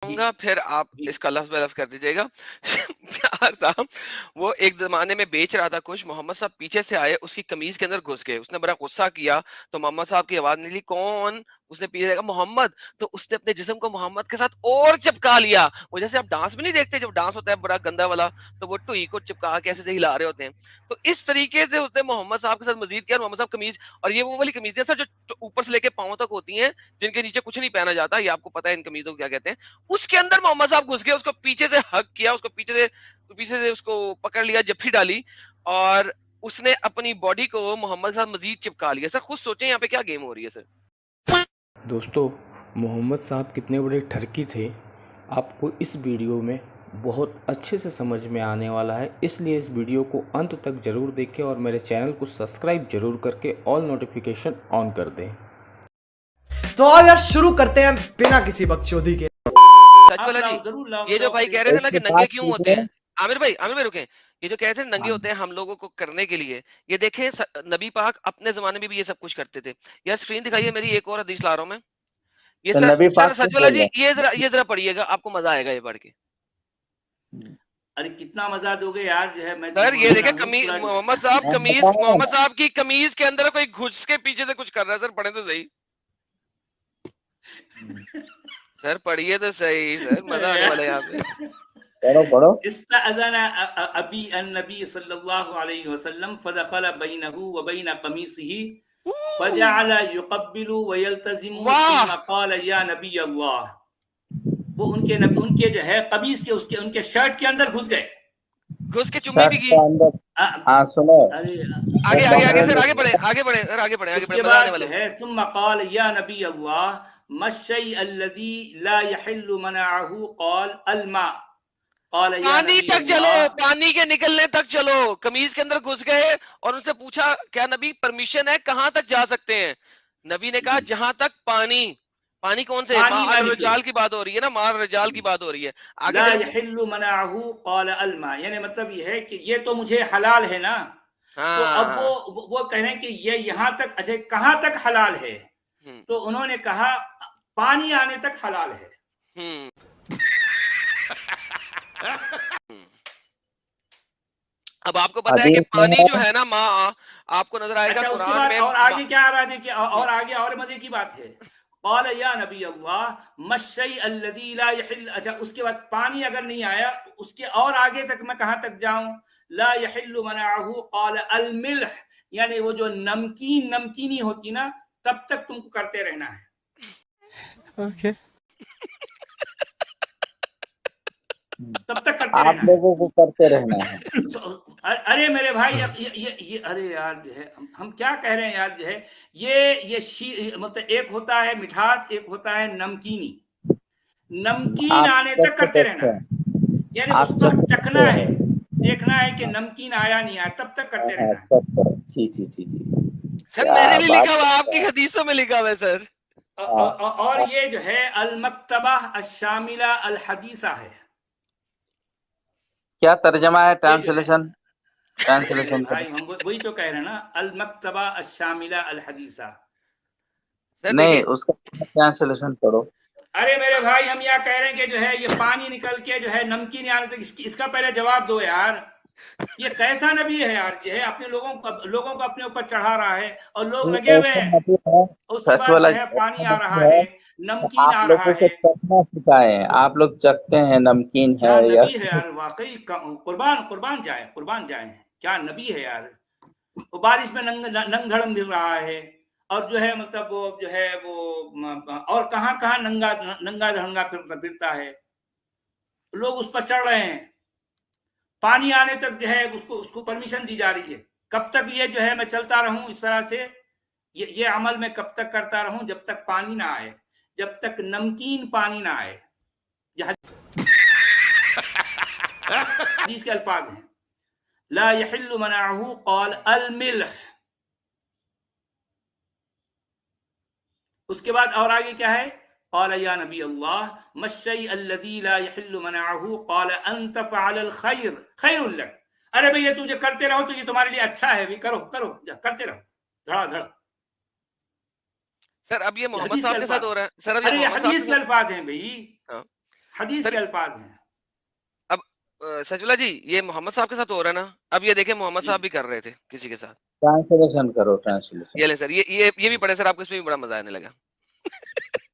چاہوں گا پھر آپ اس کا لفظ بہ لفظ کر دیجیے گا. پیار تھا وہ ایک زمانے میں بیچ رہا تھا کچھ, محمد صاحب پیچھے سے آئے, اس کی قمیض کے اندر گھس گئے, اس نے بڑا غصہ کیا تو محمد صاحب کی آواز نکلی کون, اس نے پیچھے دیکھا محمد, تو اس نے اپنے جسم کو محمد کے ساتھ اور چپکا لیا. وہ جیسے آپ ڈانس میں نہیں دیکھتے جب ڈانس ہوتا ہے بڑا گندا والا تو وہ ٹوئی کو چپکا کے ایسے سے ہلا رہے ہوتے ہیں, تو اس طریقے سے اس نے محمد صاحب کے ساتھ مزید کیا. محمد صاحب قمیض, اور یہ وہ والی قمیض ہے سر جو اوپر سے لے کے پاؤں تک ہوتی ہیں جن کے نیچے کچھ نہیں پہنا جاتا, یہ آپ کو پتا ہے ان قمیضوں کو کیا کہتے ہیں. اس کے اندر محمد صاحب گھس گئے, اس کو پیچھے سے ہگ کیا, اس کو پیچھے سے اس کو پکڑ لیا, جفی ڈالی, اور اس نے اپنی باڈی کو محمد صاحب مزید چپکا لیا. سر خود سوچیں یہاں پہ کیا گیم ہو رہی ہے سر. دوستو محمد صاحب کتنے بڑے ٹھرکی تھے آپ کو اس ویڈیو میں بہت اچھے سے سمجھ میں آنے والا ہے, اس لیے اس ویڈیو کو انت تک ضرور دیکھیں اور میرے چینل کو سبسکرائب ضرور کر کے آل نوٹیفیکیشن آن کر دیں. تو آؤ یار شروع کرتے ہیں بنا کسی بکچودی کے. سچ والا جی, یہ جو بھائی کہہ رہے تھے نا کہ ننگے کیوں ہوتے ہیں, عامر بھائی رکیں, یہ جو کہہ رہے تھے ننگے ہوتے ہیں ہم لوگوں کو کرنے کے لیے, یہ دیکھیں نبی پاک اپنے زمانے میں بھی یہ سب کچھ کرتے تھے. یار اسکرین دکھائیے میری, ایک اور حدیث لا رہا ہوں میں. یہ سر سچ والا جی, یہ ذرا پڑھیے گا, آپ کو مزہ آئے گا یہ پڑھ کے. ارے کتنا مزہ دو گے یار, جو ہے میں سر یہ دیکھیں محمد صاحب کی قمیض کے اندر کوئی گھس کے پیچھے سے کچھ کر رہا ہے. سر پڑھیں تو صحیح, سر پڑھیے تو صحیح, سر مزہ آنے والا ہے یہاں پہ. پڑھو. استأذن ابی النبی صلی اللہ علیہ وسلم فدخل بینہ وبین قمیصہ فجعل یقبل ویلتزم ثم قال یا نبی اللہ. وہ ان کے جو ہے قمیص کے ان کے شرٹ کے اندر گھس گئے, گھس کے چمی بھی کی. ہاں سنو, آگے سر, آگے بڑھیں. اس کے بعد ہے ثم قال یا نبی اللہ ما الشیء الذی لا یحل منعہ قال الماء. پانی تک چلو, پانی کے نکلنے تک چلو. قمیض کے اندر گھس گئے اور ان سے پوچھا کیا نبی پرمیشن ہے, کہاں تک جا سکتے ہیں؟ نبی نے کہا جہاں تک پانی. پانی کون سے, مار رجال کی بات ہو رہی ہے نا, مار رجال کی بات ہو رہی ہے. لا یحل منعہ قال الماء, یعنی مطلب یہ ہے کہ یہ تو مجھے حلال ہے نا, تو اب وہ کہہ رہے ہیں کہ یہ یہاں تک, اچھا کہاں تک حلال ہے, تو انہوں نے کہا پانی آنے تک حلال ہے. اب آپ کو پتا ہے کہ پانی جو ہے نا ماں, آپ کو نظر آئے گا قرآن میں. اور آگے کیا آ رہا ہے, اور آگے اور مزے کی بات ہے, قال یا نبی اللہ ما الشیء الذی لا یحل. اچھا اس کے بعد پانی اگر نہیں آیا اس کے اور آگے تک میں کہاں تک جاؤں؟ لا یحل منعہ قال الملح, یعنی وہ جو نمکینی ہوتی نا تب تک تم کو کرتے رہنا ہے. اوکے, تب تک کرتے آپ رہنا لوگوں کو کرتے رہنا ہے. ارے میرے بھائی یہ ارے یار جو ہے ہم کیا کہہ رہے ہیں یار, جو ہے یہ مطلب ایک ہوتا ہے مٹھاس, ایک ہوتا ہے نمکینی. نمکین آنے تک کرتے رہنا ہے, یعنی اس وقت چکھنا ہے, دیکھنا ہے کہ نمکین آیا نہیں آیا, تب تک کرتے رہنا ہے. جی سر میرے بھی لکھا ہوا, آپ کی حدیثوں میں لکھا ہوا ہے سر. اور یہ جو ہے المکتبہ الشاملہ الحدیثہ ہے. کیا ترجمہ ہے, ٹرانسلیشن ہم وہی تو کہہ رہے ہیں نا, المکتبہ الشاملہ الحدیثہ. نہیں, اس کا ٹرانسلیشن پڑھو. ارے میرے بھائی ہم یہ کہہ رہے ہیں کہ جو ہے یہ پانی نکل کے جو ہے نمکین آنے تک, اس کا پہلے جواب دو یار. یہ کیسا نبی ہے یار, یہ ہے اپنے لوگوں کو اپنے اوپر چڑھا رہا ہے اور لوگ لگے ہوئے ہیں. اس کے بعد جو ہے پانی آ رہا ہے, نمکین آ رہا ہے. چکنا سکھائے آپ لوگ, چکتے ہیں نمکین ہے کیا نبی ہے یار, واقعی قربان جائیں, کیا نبی ہے یار. وہ بارش میں ننگ دھڑنگ گر رہا ہے, اور جو ہے مطلب وہ جو ہے وہ اور کہاں ننگا دھڑنگا پھرتا ہے, لوگ اس پر چڑھ رہے ہیں. پانی آنے تک جو ہے اس کو پرمیشن دی جا رہی ہے. کب تک یہ جو ہے میں چلتا رہوں اس طرح سے, یہ عمل میں کب تک کرتا رہوں, جب تک پانی نہ آئے, جب تک نمکین پانی نہ آئے. حدیث کے الفاظ ہیں, لا یحل منعہ قال الملح. اس کے بعد اور آگے کیا ہے, قال یا نبی اللہ ما الشیء الذی لا یحل منعہ قال ان تفعل الخیر خیر لک. ارے بھئی یہ تجھے کرتے رہو تو یہ تمہارے لیے اچھا ہے, بھی کرو کرتے رہو دھڑا دھڑ. سر اب یہ محمد صاحب کے ساتھ ہو رہا ہے. سر اب یہ حدیث کے الفاظ ہیں بھئی, حدیث کے الفاظ ہیں. اب سجولہ جی یہ محمد صاحب کے ساتھ ہو رہا ہے نا, اب یہ دیکھیں محمد صاحب بھی کر رہے تھے کسی کے ساتھ. ٹرانسلیشن کرو, ٹرانسلیشن. یہ لیں سر, یہ بھی پڑھے سر, آپ کو اس میں بھی بڑا مزہ آنے لگا.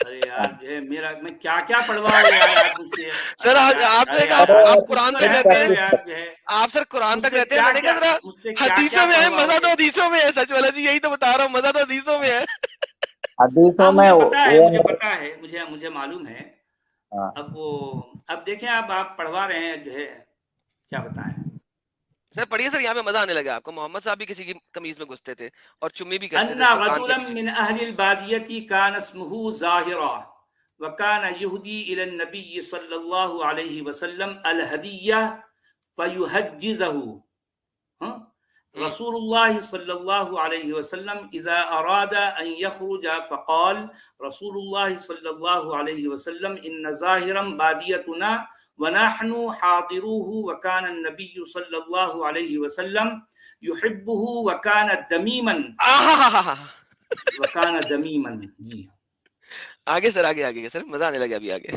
ارے یار جو ہے میرا میں کیا کیا پڑھواؤں یار آپ مجھ سے. سر آپ نے کہا آپ قرآن تک رہتے ہیں, آپ سر قرآن تک رہتے ہیں, میں نے کہا ذرا حدیثوں میں ہے, مزہ تو حدیثوں میں ہے. سچ والا جی یہی تو بتا رہا ہوں, مزہ تو حدیثوں میں ہے. حدیثوں میں مجھے پتا ہے, مجھے معلوم ہے. اب دیکھیں آپ پڑھوا رہے ہیں جو ہے, کیا بتائیں سر. پڑھیے سر, یہاں پہ مزہ آنے لگا آپ کو. محمد صاحب بھی کسی کی قمیض میں گھستے تھے اور چمی بھی کرتے تھے. ان رجلا من اهل البادیہ کان اسمه ظاہرا وكان يهدي الى النبي صلى الله عليه وسلم الهديه فيهجزه. رسول الله صلى الله عليه وسلم اذا اراد ان يخرج فقال رسول الله صلى الله عليه وسلم ان ظاهرا باديتنا ونحن حاضروه وكان النبي صلى الله عليه وسلم يحبه وكان دميما جی. آگے سر, آگے سر, مزہ آنے لگا ابھی آگے.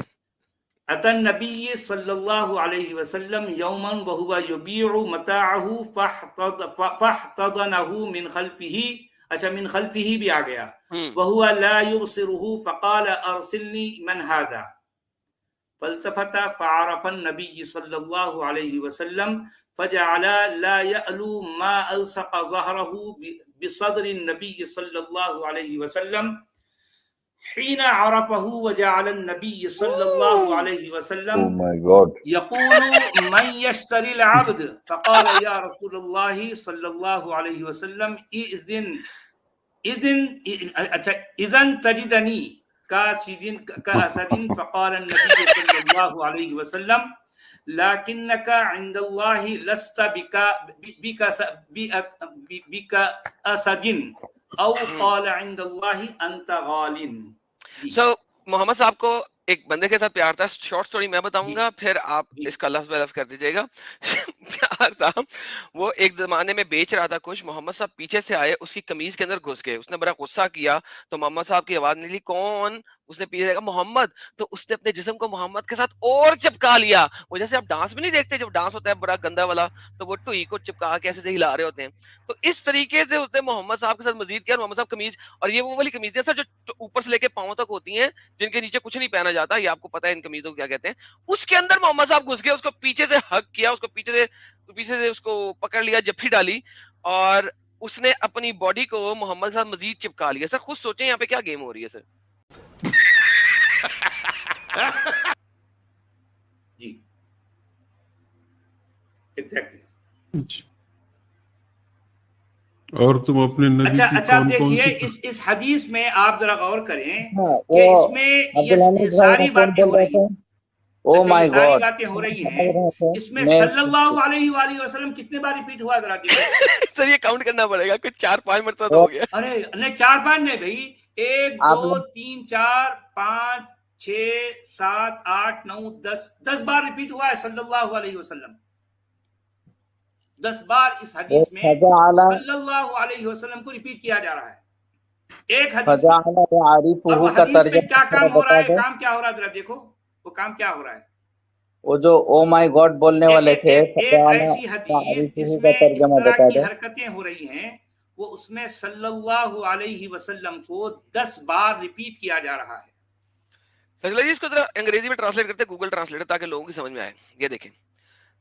اتى النبي صلى الله عليه وسلم يوما وهو يبيع متاعه فاحتضنه من خلفه. اچھا من خلفه بھی آ گیا. وهو لا يبصره فقال ارسلني من هذا فالتفت فعرف النبي صلى الله عليه وسلم فجعل لا يألو ما ألصق ظهره بصدر النبي صلى الله عليه وسلم حين عرفه وجعل النبي صلى الله عليه وسلم يقول من يشتري العبد فقال يا رسول الله صلى الله عليه وسلم إذن تجدني كأسد فقال النبي صلى الله عليه وسلم لكنك عند الله لست بك أسد او قال عند الله انت غال. سو محمد صاحب کو ایک بندے کے ساتھ پیار تھا. شارٹ سٹوری میں بتاؤں گا, پھر آپ اس کا لفظ بلفظ کر دیجیے گا. پیار تھا, وہ ایک زمانے میں بیچ رہا تھا کچھ. محمد صاحب پیچھے سے آئے, اس کی قمیض کے اندر گھس گئے. اس نے بڑا غصہ کیا تو محمد صاحب کی آواز نکلی, کون؟ اس نے پیچھے کہا محمد. تو اس نے اپنے جسم کو محمد کے ساتھ اور چپکا لیا. وہ جیسے آپ ڈانس میں نہیں دیکھتے, جب ڈانس ہوتا ہے بڑا گندا والا تو وہ ٹوئی کو چپکا کے ایسے سے ہلا رہے ہوتے ہیں. تو اس طریقے سے اس نے محمد صاحب کے ساتھ مزید کیا. محمد صاحب قمیض, اور یہ وہ والی قمیض ہے سر جو اوپر سے لے کے پاؤں تک ہوتی ہیں, جن کے نیچے کچھ نہیں پہنا جاتا. یہ آپ کو پتا ہے ان قمیضوں کو کیا کہتے ہیں. اس کے اندر محمد صاحب گھس گئے, اس کو پیچھے سے ہگ کیا, اس کو پیچھے سے اس کو پکڑ لیا, جفی ڈالی, اور اس نے اپنی باڈی کو محمد کے ساتھ مزید چپکا لیا. سر خود سوچیں یہاں پہ کیا گیم ہو رہی ہے سر. جی ایگزیکٹلی. اور تم اپنے نبی کی اچھا دیکھیے اس حدیث میں آپ ذرا غور کریں کہ اس میں یہ ساری باتیں ہو رہی ہیں. ساری باتیں ہو رہی ہیں اس میں صلی اللہ علیہ وآلہ وسلم کتنے بار ریپیٹ ہوا ذرا دیکھو. سر یہ کاؤنٹ کرنا پڑے گا, کچھ 4-5 مرتبہ ہو گیا. ارے نہیں 4-5 نہیں بھائی, 1 2 3 4 5 6 7 8 9 10 بار ریپیٹ ہوا ہے صلی اللہ علیہ وسلم. 10 بار اس حدیث میں صلی اللہ علیہ وسلم کو ریپیٹ کیا جا رہا ہے. ایک حدیث میں کیا کام ہو رہا ہے, کام کیا ہو رہا ہے ذرا دیکھو. وہ کام کیا ہو رہا ہے, وہ جو او مائی گاڈ بولنے والے تھے, ایک ایسی حدیث جس میں اس طرح کی حرکتیں ہو رہی ہیں, وہ اس میں صلی اللہ علیہ وسلم کو 10 بار ریپیٹ کیا جا رہا ہے. سجلہ جی اس کو ذرا انگریزی میں ٹرانسلیٹ کرتے ہیں, گوگل ٹرانسلیٹر, تاکہ لوگوں کی سمجھ میں آئے. یہ دیکھیں,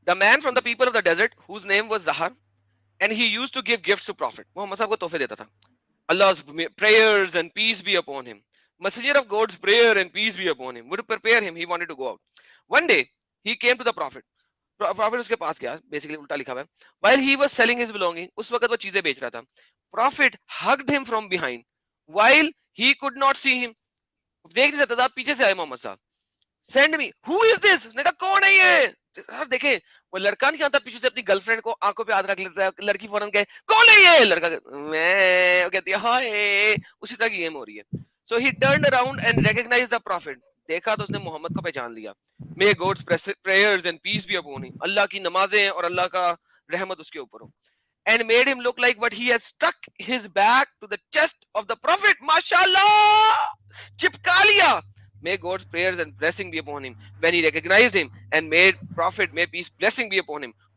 the man from the people of the desert whose name was Zahar and he used to give gifts to prophet. محمد صاحب کو تحفے دیتا تھا. Allah's prayers and peace be upon him. Messenger of God's prayer and peace be upon him would prepare him. He wanted to go out. One day he came to the prophet. Prophet اس کے پاس گیا, basically الٹا لکھا ہوا ہے. While he was selling his belonging, اس وقت وہ چیزیں بیچ رہا تھا. Prophet hugged him from behind while he could not see him. دیکھ نہیں سکتا تھا, پیچھے سے آئے محمد صاحب. Send me. Who is this? اس نے کہا کون ہے یہ؟ دیکھیں وہ لڑکا نہیں آتا پیچھے سے اپنی گرل فرینڈ کو آنکھوں پہ ہاتھ رکھ لیتا ہے, لڑکی فوراً کہے کون ہے یہ؟ لڑکا میں کہتی ہے ہائے. اسی طرح کی گیم ہو رہی ہے. So he turned around and recognized the prophet. دیکھا تو اس نے محمد کو پہچان لیا. May God's prayers and peace be upon him. اللہ کی نمازیں اور اللہ کا رحمت اس کے اوپر ہو. And made him look like what he had stuck his back to the chest of the prophet. MashaAllah! چپکا لیا. May God's prayers and blessing be upon him. When he recognized him and made prophet, may peace blessing be upon him.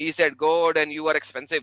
He said, God, and you are expensive.